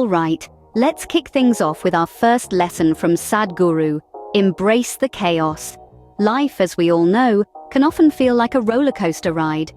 All right, let's kick things off with our first lesson from Sadhguru: embrace the chaos. Life, as we all know, can often feel like a roller coaster ride.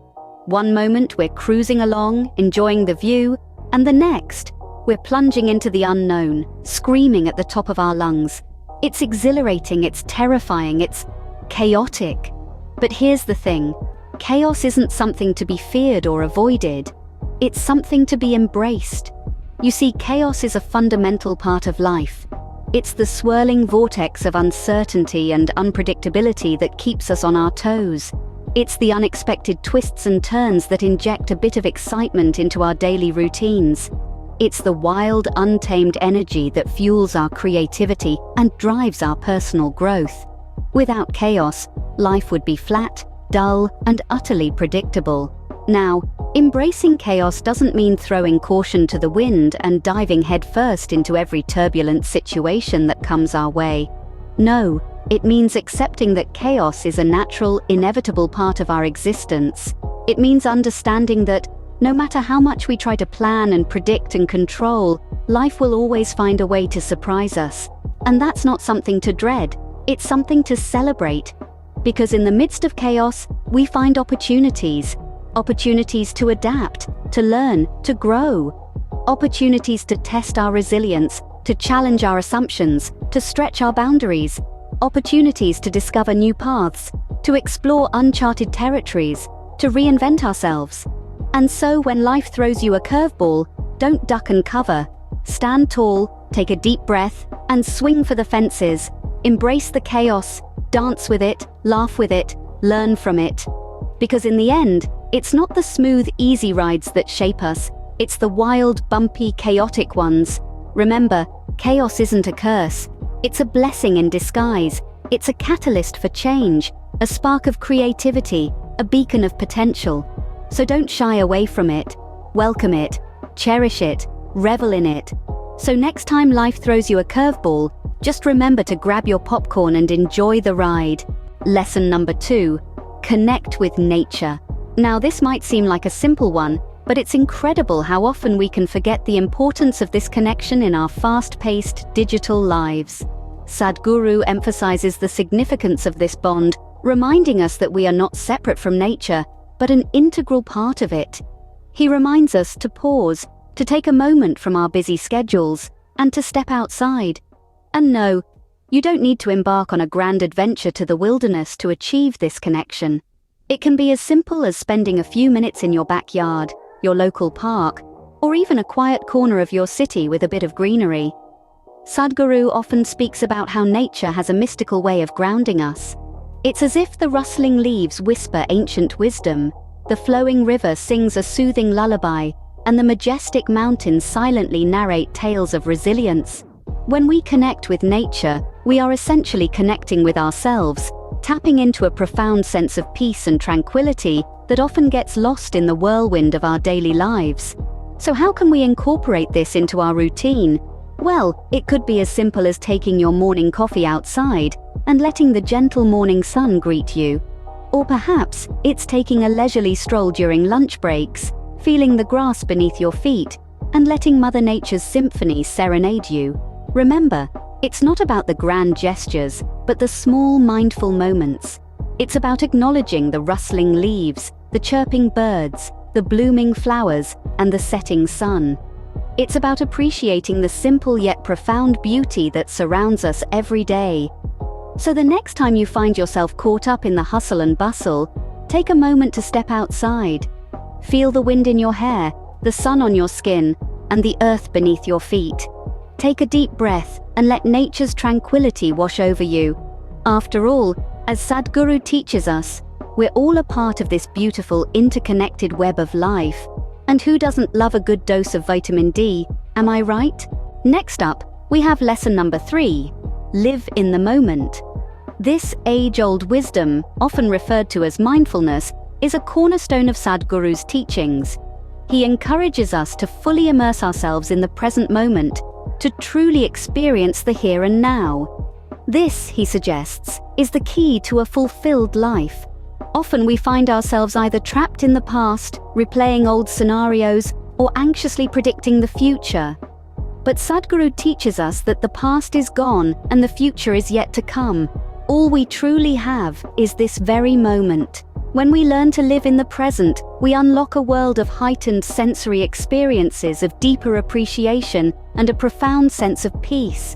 One moment we're cruising along, enjoying the view, and the next, we're plunging into the unknown, screaming at the top of our lungs. It's exhilarating, it's terrifying, it's chaotic. But here's the thing: chaos isn't something to be feared or avoided. It's something to be embraced. You see, chaos is a fundamental part of life. It's the swirling vortex of uncertainty and unpredictability that keeps us on our toes. It's the unexpected twists and turns that inject a bit of excitement into our daily routines. It's the wild, untamed energy that fuels our creativity and drives our personal growth. Without chaos, life would be flat, dull, and utterly predictable. Now, embracing chaos doesn't mean throwing caution to the wind and diving headfirst into every turbulent situation that comes our way. No, it means accepting that chaos is a natural, inevitable part of our existence. It means understanding that no matter how much we try to plan and predict and control, life will always find a way to surprise us. And that's not something to dread, it's something to celebrate. Because in the midst of chaos, we find opportunities to adapt, to learn, to grow. Opportunities to test our resilience, to challenge our assumptions, to stretch our boundaries. Opportunities to discover new paths, to explore uncharted territories, to reinvent ourselves. And so when life throws you a curveball, don't duck and cover. Stand tall, take a deep breath, and swing for the fences. Embrace the chaos, dance with it, laugh with it, learn from it. Because in the end, it's not the smooth, easy rides that shape us, it's the wild, bumpy, chaotic ones. Remember, chaos isn't a curse. It's a blessing in disguise. It's a catalyst for change, a spark of creativity, a beacon of potential. So don't shy away from it. Welcome it, cherish it, revel in it. So next time life throws you a curveball, just remember to grab your popcorn and enjoy the ride. Lesson number 2: connect with nature. Now, this might seem like a simple one, but it's incredible how often we can forget the importance of this connection in our fast-paced digital lives. Sadhguru emphasizes the significance of this bond, reminding us that we are not separate from nature, but an integral part of it. He reminds us to pause, to take a moment from our busy schedules, and to step outside. And no, you don't need to embark on a grand adventure to the wilderness to achieve this connection. It can be as simple as spending a few minutes in your backyard, your local park, or even a quiet corner of your city with a bit of greenery. Sadhguru often speaks about how nature has a mystical way of grounding us. It's as if the rustling leaves whisper ancient wisdom, the flowing river sings a soothing lullaby, and the majestic mountains silently narrate tales of resilience. When we connect with nature, we are essentially connecting with ourselves, tapping into a profound sense of peace and tranquility that often gets lost in the whirlwind of our daily lives. So how can we incorporate this into our routine? Well, it could be as simple as taking your morning coffee outside and letting the gentle morning sun greet you. Or perhaps it's taking a leisurely stroll during lunch breaks, feeling the grass beneath your feet, and letting Mother Nature's symphony serenade you. Remember, it's not about the grand gestures, but the small, mindful moments. It's about acknowledging the rustling leaves, the chirping birds, the blooming flowers, and the setting sun. It's about appreciating the simple yet profound beauty that surrounds us every day. So the next time you find yourself caught up in the hustle and bustle, take a moment to step outside. Feel the wind in your hair, the sun on your skin, and the earth beneath your feet. Take a deep breath and let nature's tranquility wash over you. After all, as Sadhguru teaches us, we're all a part of this beautiful, interconnected web of life. And who doesn't love a good dose of vitamin D, am I right? Next up, we have lesson number 3, live in the moment. This age-old wisdom, often referred to as mindfulness, is a cornerstone of Sadhguru's teachings. He encourages us to fully immerse ourselves in the present moment, to truly experience the here and now. This, he suggests, is the key to a fulfilled life. Often we find ourselves either trapped in the past, replaying old scenarios, or anxiously predicting the future. But Sadhguru teaches us that the past is gone and the future is yet to come. All we truly have is this very moment. When we learn to live in the present, we unlock a world of heightened sensory experiences, of deeper appreciation, and a profound sense of peace.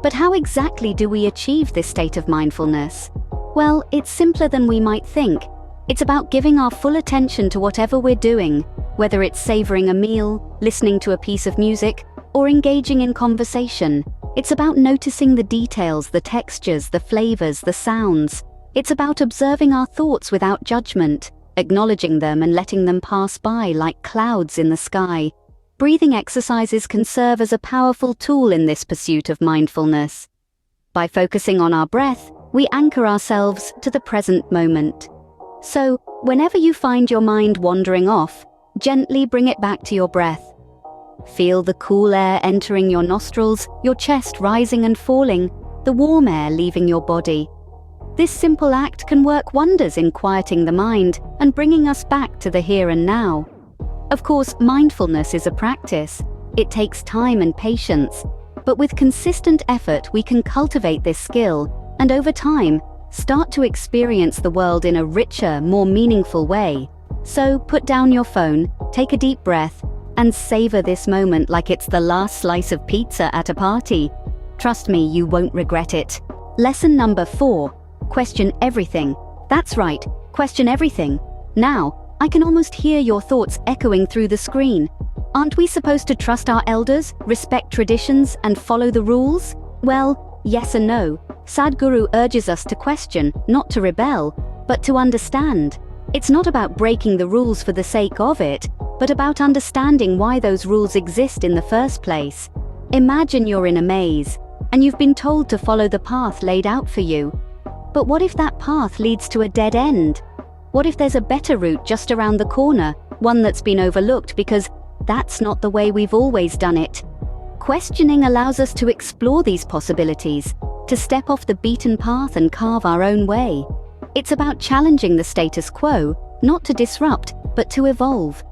But how exactly do we achieve this state of mindfulness? Well, it's simpler than we might think. It's about giving our full attention to whatever we're doing, whether it's savoring a meal, listening to a piece of music, or engaging in conversation. It's about noticing the details, the textures, the flavors, the sounds. It's about observing our thoughts without judgment, acknowledging them and letting them pass by like clouds in the sky. Breathing exercises can serve as a powerful tool in this pursuit of mindfulness. By focusing on our breath, we anchor ourselves to the present moment. So, whenever you find your mind wandering off, gently bring it back to your breath. Feel the cool air entering your nostrils, your chest rising and falling, the warm air leaving your body. This simple act can work wonders in quieting the mind and bringing us back to the here and now. Of course, mindfulness is a practice. It takes time and patience, but with consistent effort we can cultivate this skill and over time start to experience the world in a richer, more meaningful way. So put down your phone, take a deep breath, and savor this moment like it's the last slice of pizza at a party. Trust me, you won't regret it. Lesson number 4. Question everything. That's right, question everything. Now, I can almost hear your thoughts echoing through the screen. Aren't we supposed to trust our elders, respect traditions, and follow the rules? Well, yes and no. Sadhguru urges us to question, not to rebel, but to understand. It's not about breaking the rules for the sake of it, but about understanding why those rules exist in the first place. Imagine you're in a maze, and you've been told to follow the path laid out for you. But what if that path leads to a dead end? What if there's a better route just around the corner, one that's been overlooked because that's not the way we've always done it? Questioning allows us to explore these possibilities, to step off the beaten path and carve our own way. It's about challenging the status quo, not to disrupt, but to evolve.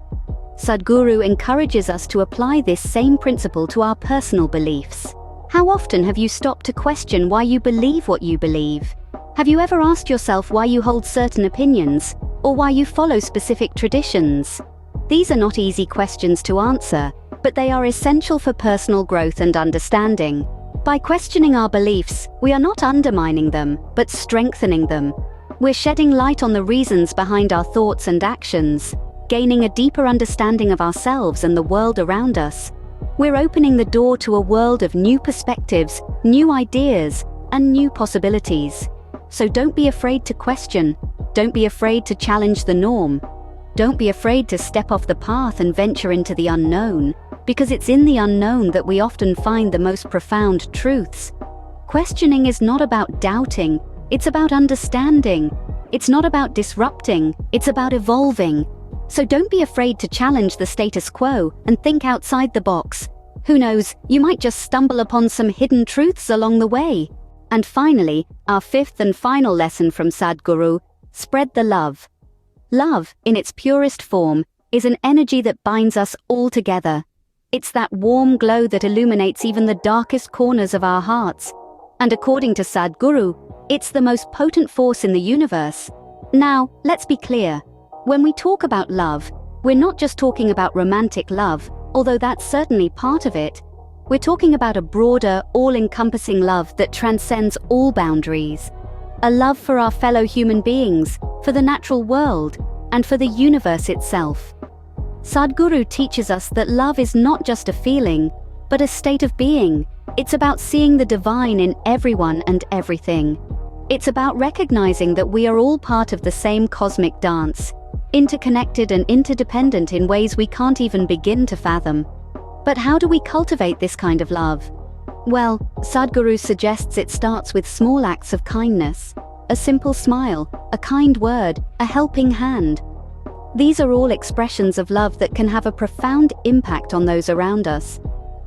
Sadhguru encourages us to apply this same principle to our personal beliefs. How often have you stopped to question why you believe what you believe? Have you ever asked yourself why you hold certain opinions, or why you follow specific traditions? These are not easy questions to answer, but they are essential for personal growth and understanding. By questioning our beliefs, we are not undermining them, but strengthening them. We're shedding light on the reasons behind our thoughts and actions, gaining a deeper understanding of ourselves and the world around us. We're opening the door to a world of new perspectives, new ideas, and new possibilities. So don't be afraid to question. Don't be afraid to challenge the norm. Don't be afraid to step off the path and venture into the unknown, because it's in the unknown that we often find the most profound truths. Questioning is not about doubting, it's about understanding. It's not about disrupting, it's about evolving. So don't be afraid to challenge the status quo and think outside the box. Who knows, you might just stumble upon some hidden truths along the way. And finally, our 5th and final lesson from Sadhguru: spread the love. Love, in its purest form, is an energy that binds us all together. It's that warm glow that illuminates even the darkest corners of our hearts. And according to Sadhguru, it's the most potent force in the universe. Now, let's be clear. When we talk about love, we're not just talking about romantic love, although that's certainly part of it. We're talking about a broader, all-encompassing love that transcends all boundaries. A love for our fellow human beings, for the natural world, and for the universe itself. Sadhguru teaches us that love is not just a feeling, but a state of being. It's about seeing the divine in everyone and everything. It's about recognizing that we are all part of the same cosmic dance, interconnected and interdependent in ways we can't even begin to fathom. But how do we cultivate this kind of love? Well, Sadhguru suggests it starts with small acts of kindness. A simple smile, a kind word, a helping hand. These are all expressions of love that can have a profound impact on those around us.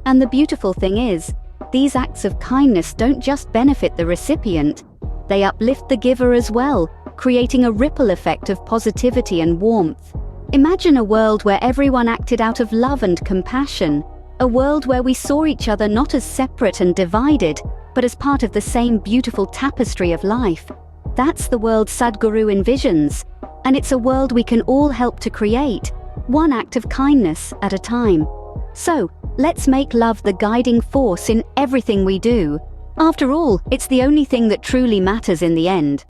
And the beautiful thing is, these acts of kindness don't just benefit the recipient, they uplift the giver as well, creating a ripple effect of positivity and warmth. Imagine a world where everyone acted out of love and compassion. A world where we saw each other not as separate and divided, but as part of the same beautiful tapestry of life. That's the world Sadhguru envisions, and it's a world we can all help to create, one act of kindness at a time. So, let's make love the guiding force in everything we do. After all, it's the only thing that truly matters in the end.